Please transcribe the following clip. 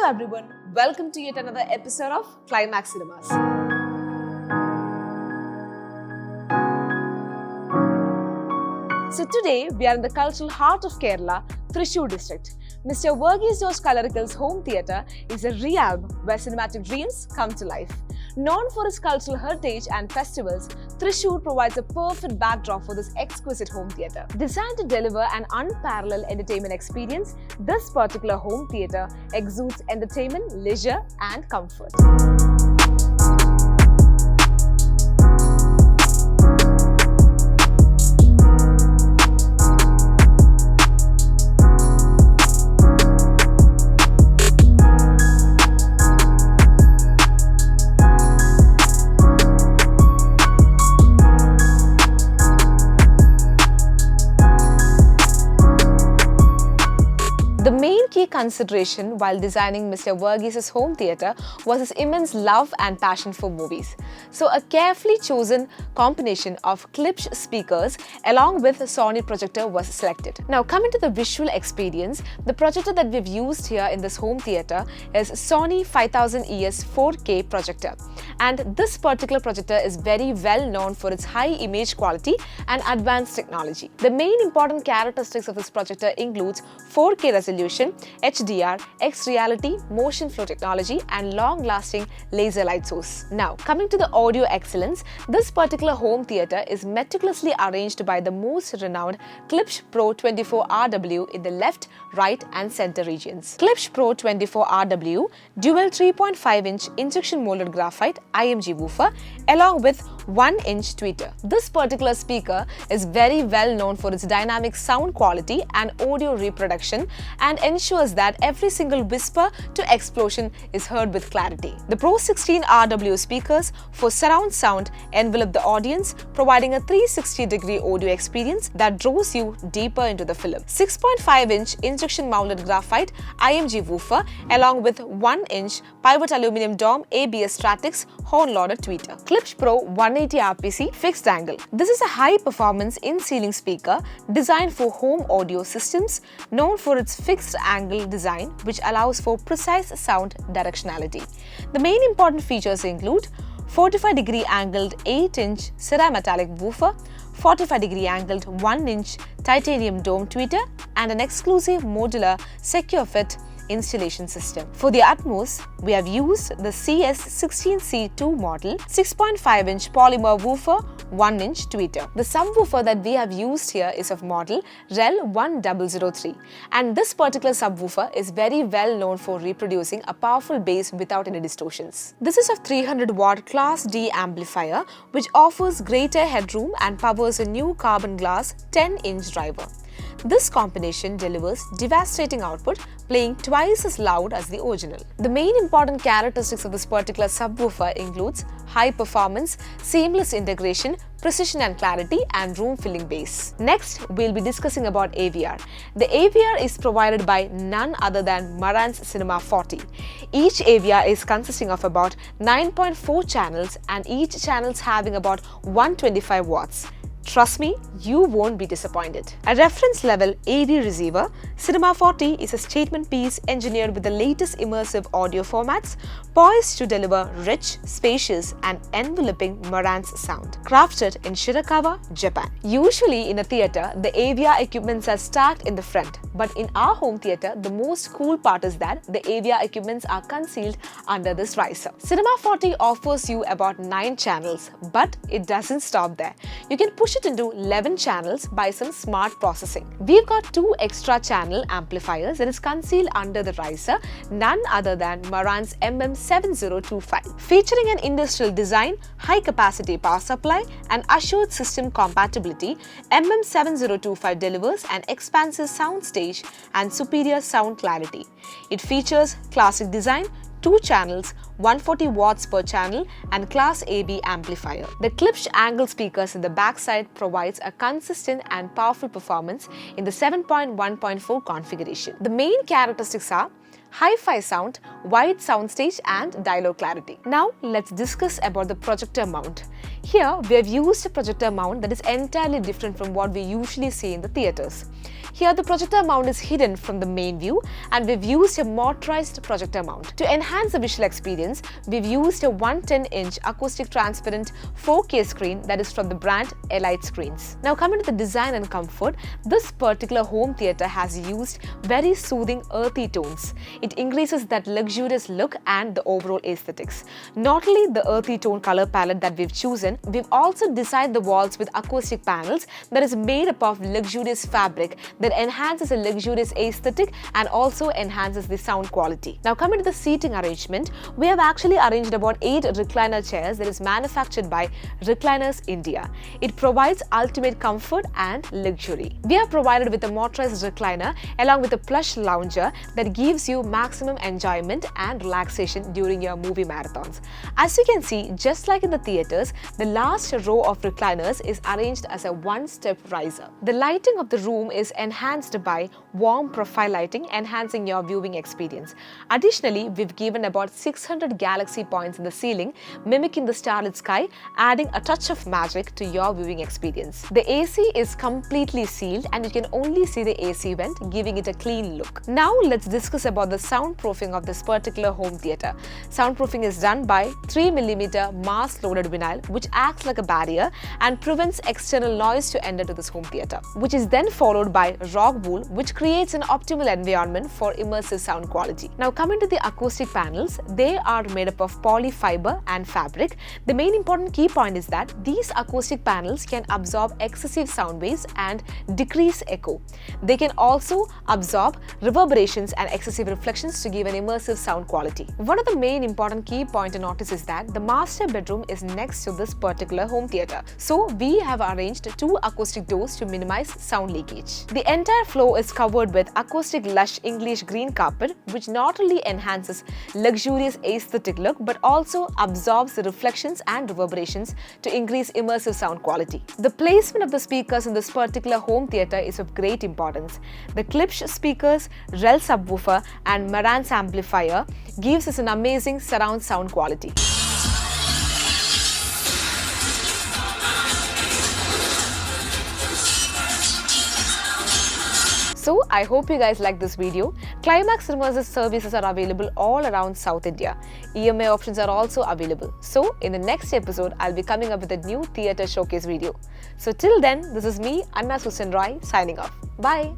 Hello everyone, welcome to yet another episode of Climax Cinemas. So today we are in the cultural heart of Kerala, Thrissur district. Mr. Verghese George Kalarikkal's home theatre is a realm where cinematic dreams come to life. Known for its cultural heritage and festivals, Thrissur provides a perfect backdrop for this exquisite home theatre. Designed to deliver an unparalleled entertainment experience, this particular home theatre exudes entertainment, leisure and comfort. The main key consideration while designing Mr. Verghese's home theatre was his immense love and passion for movies. So a carefully chosen combination of Klipsch speakers along with a Sony projector was selected. Now coming to the visual experience, the projector that we've used here in this home theatre is Sony 5000 ES 4K projector. And this particular projector is very well known for its high image quality and advanced technology. The main important characteristics of this projector includes 4K resolution, HDR, X-Reality, motion flow technology and long-lasting laser light source. Now, coming to the audio excellence, this particular home theatre is meticulously arranged by the most renowned Klipsch Pro 24RW in the left, right and center regions. Klipsch Pro 24RW dual 3.5-inch injection molded graphite IMG woofer along with 1-inch tweeter. This particular speaker is very well known for its dynamic sound quality and audio reproduction and ensures that every single whisper to explosion is heard with clarity. The Pro 16RW speakers for surround sound envelop the audience, providing a 360-degree audio experience that draws you deeper into the film. 6.5-inch injection mounted graphite IMG woofer along with 1-inch pivot aluminum dome ABS Stratix horn-loaded tweeter. Klipsch Pro 180 RPC fixed angle. This is a high-performance in-ceiling speaker designed for home audio systems, known for its fixed angle design which allows for precise sound directionality. The main important features include 45-degree angled 8-inch cerametallic woofer, 45-degree angled 1-inch titanium dome tweeter and an exclusive modular secure fit installation system. For the Atmos, we have used the CS16C2 model, 6.5-inch polymer woofer, 1-inch tweeter. The subwoofer that we have used here is of model REL 1003 and this particular subwoofer is very well known for reproducing a powerful bass without any distortions. This is a 300 watt Class D amplifier which offers greater headroom and powers a new carbon glass 10-inch driver. This combination delivers devastating output, playing twice as loud as the original. The main important characteristics of this particular subwoofer includes high performance, seamless integration, precision and clarity and room-filling bass. Next, we'll be discussing about AVR. The AVR is provided by none other than Marantz Cinema 40. Each AVR is consisting of about 9.4 channels and each channel is having about 125 watts. Trust me, you won't be disappointed. A reference level AV receiver, Cinema 40 is a statement piece engineered with the latest immersive audio formats, poised to deliver rich, spacious and enveloping Marantz sound. Crafted in Shirakawa, Japan. Usually in a theatre, the AVR equipments are stacked in the front, but in our home theatre, the most cool part is that the AVR equipments are concealed under this riser. Cinema 40 offers you about 9 channels, but it doesn't stop there. You can push it into 11 channels by some smart processing. We've got 2 extra channel amplifiers that is concealed under the riser, none other than Marantz MM7025. Featuring an industrial design, high capacity power supply and assured system compatibility, MM7025 delivers an expansive sound stage and superior sound clarity. It features classic design, 2 channels, 140 watts per channel and Class AB amplifier. The Klipsch angle speakers in the backside provides a consistent and powerful performance in the 7.1.4 configuration. The main characteristics are hi-fi sound, wide soundstage and dialogue clarity. Now let's discuss about the projector mount. Here, we have used a projector mount that is entirely different from what we usually see in the theatres. Here, the projector mount is hidden from the main view and we've used a motorized projector mount. To enhance the visual experience, we've used a 110-inch acoustic transparent 4K screen that is from the brand Elite Screens. Now coming to the design and comfort, this particular home theatre has used very soothing earthy tones. It increases that luxurious look and the overall aesthetics. Not only the earthy tone color palette that we've chosen, we've also designed the walls with acoustic panels that is made up of luxurious fabric that enhances a luxurious aesthetic and also enhances the sound quality. Now coming to the seating arrangement, we have actually arranged about 8 recliner chairs that is manufactured by Recliners India. It provides ultimate comfort and luxury. We are provided with a motorized recliner along with a plush lounger that gives you maximum enjoyment and relaxation during your movie marathons. As you can see, just like in the theatres, the last row of recliners is arranged as a one-step riser. The lighting of the room is enhanced by warm profile lighting, enhancing your viewing experience. Additionally, we've given about 600 galaxy points in the ceiling, mimicking the starlit sky, adding a touch of magic to your viewing experience. The AC is completely sealed and you can only see the AC vent, giving it a clean look. Now let's discuss about the soundproofing of this particular home theatre. Soundproofing is done by 3mm mass-loaded vinyl, which acts like a barrier and prevents external noise to enter to this home theatre, which is then followed by rock wool, which creates an optimal environment for immersive sound quality. Now coming to the acoustic panels, they are made up of polyfiber and fabric. The main important key point is that these acoustic panels can absorb excessive sound waves and decrease echo. They can also absorb reverberations and excessive reflections to give an immersive sound quality. One of the main important key point to notice is that the master bedroom is next to this particular home theatre. So we have arranged 2 acoustic doors to minimize sound leakage. The entire floor is covered with acoustic lush English green carpet, which not only enhances luxurious aesthetic look but also absorbs the reflections and reverberations to increase immersive sound quality. The placement of the speakers in this particular home theatre is of great importance. The Klipsch speakers, REL subwoofer and Marantz amplifier gives us an amazing surround sound quality. So I hope you guys like this video. Climax Immersive services are available all around South India. EMI options are also available. So in the next episode, I'll be coming up with a new theatre showcase video. So till then, this is me, Anna Susan Roy, signing off. Bye.